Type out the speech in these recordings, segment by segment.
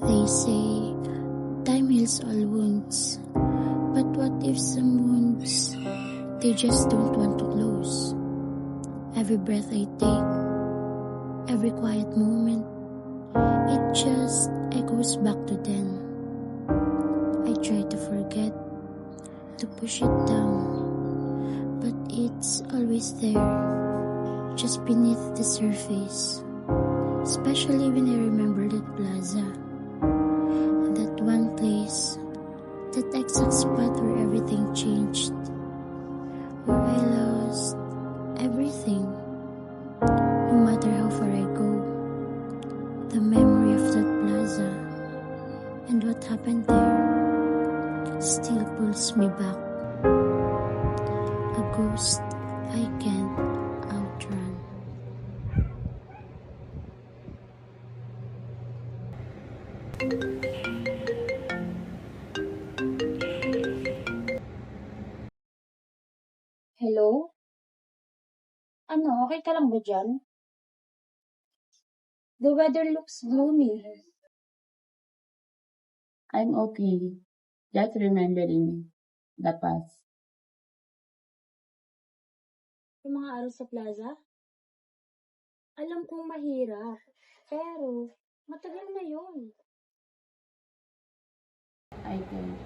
They say time heals all wounds. But what if some wounds, they just don't want to close? Every breath I take, every quiet moment, it just echoes back to then. I try to forget, to push it down, but it's always there, just beneath the surface. Especially when I remember that plaza, that one place, that exact spot where everything changed, where I lost everything. No matter how far I go, the memory of that plaza and what happened there still pulls me back. A ghost I can't outrun. Hello? Ano, okay ka lang ba dyan? The weather looks gloomy. I'm okay. Just remembering the past. Yung mga araw sa plaza? Alam kong mahirap, pero matagal na yun. I think.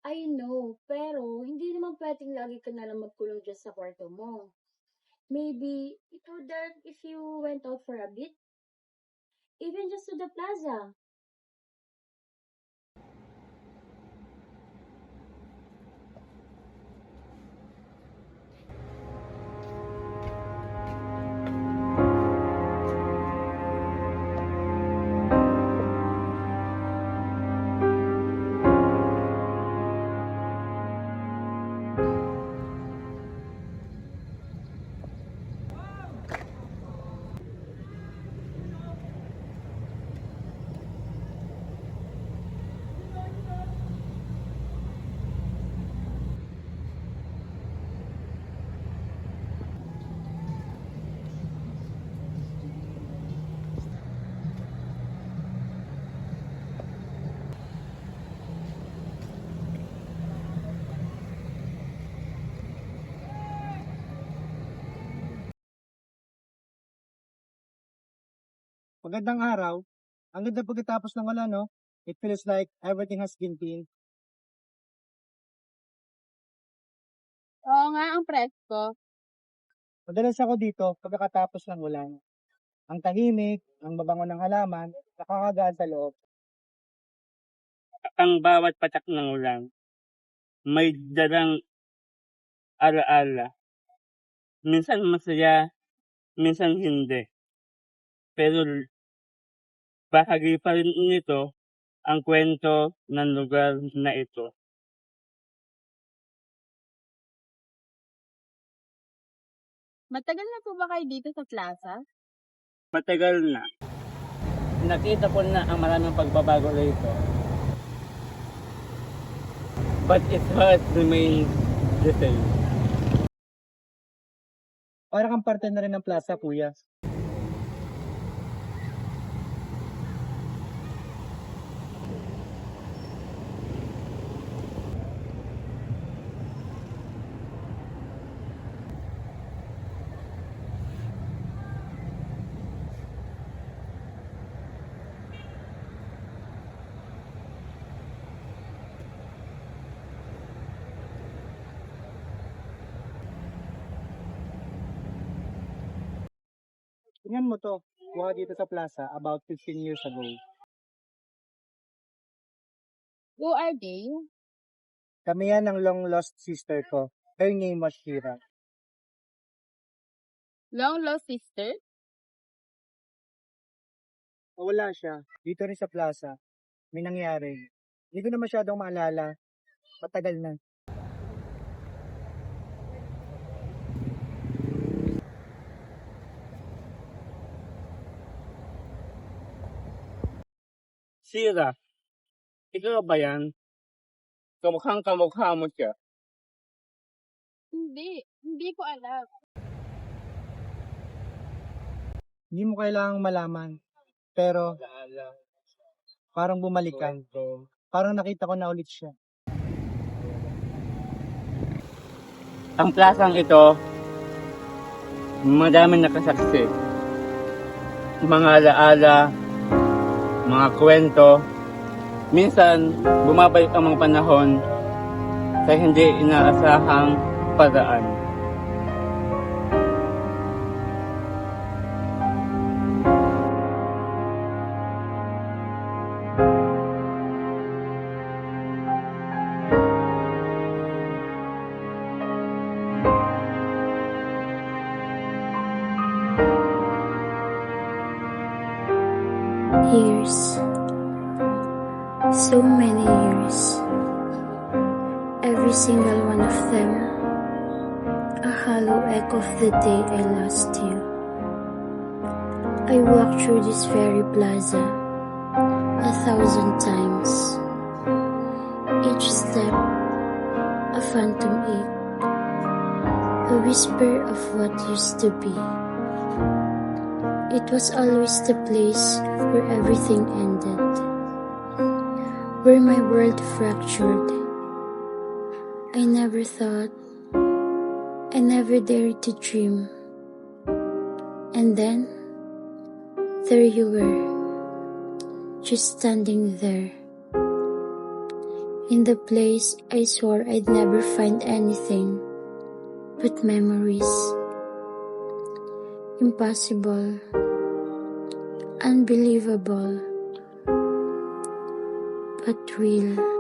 I know, pero hindi naman pwedeng lagi ka nalang magkulong dyan sa kwarto mo. Maybe it would help if you went out for a bit? Even just to the plaza. Magandang araw. Ang ganda pagkatapos ng ulan, no? It feels like everything has been clean. Oo nga, ang presko. Madalas ako dito pagkatapos ng ulan. Ang tahimik, ang babango ng halaman, nakakagaan sa loob. Ang bawat patak ng ulan, may dalang alaala. Minsan masaya, minsan hindi. Pero bahagi pa rin nito ang kwento ng lugar na ito. Matagal na po ba kayo dito sa plaza? Matagal na. Nakita ko na ang maraming pagbabago rito. But its heart remains the same. Para kang parte na rin ng plaza, kuya. Tingnan mo to, kuha dito sa plaza about 15 years ago. Who are they? Kami yan ng long lost sister ko. Her name was Shira. Long lost sister? Wala siya. Dito rin sa plaza. May nangyari. Hindi ko na masyadong maalala. Matagal na. Sira, ikaw ba yan? Kamukhang kamukha mo siya. Hindi ko alam. Hindi mo kailangang malaman. Pero, parang bumalik ka. Parang nakita ko na ulit siya. Ang plasang ito, madaming nakasaksi. Mga alaala, mga kwento. Minsan, bumabalik ang mga panahon sa hindi inaasahang paraan. Years. So many years. Every single one of them a hollow echo of the day I lost you. I walked through this very plaza 1,000 times. Each step a phantom ache, a whisper of what used to be. It was always the place where everything ended, where my world fractured. I never thought, I never dared to dream. And then, there you were, just standing there, in the place I swore I'd never find anything but memories. Impossible, unbelievable, but real.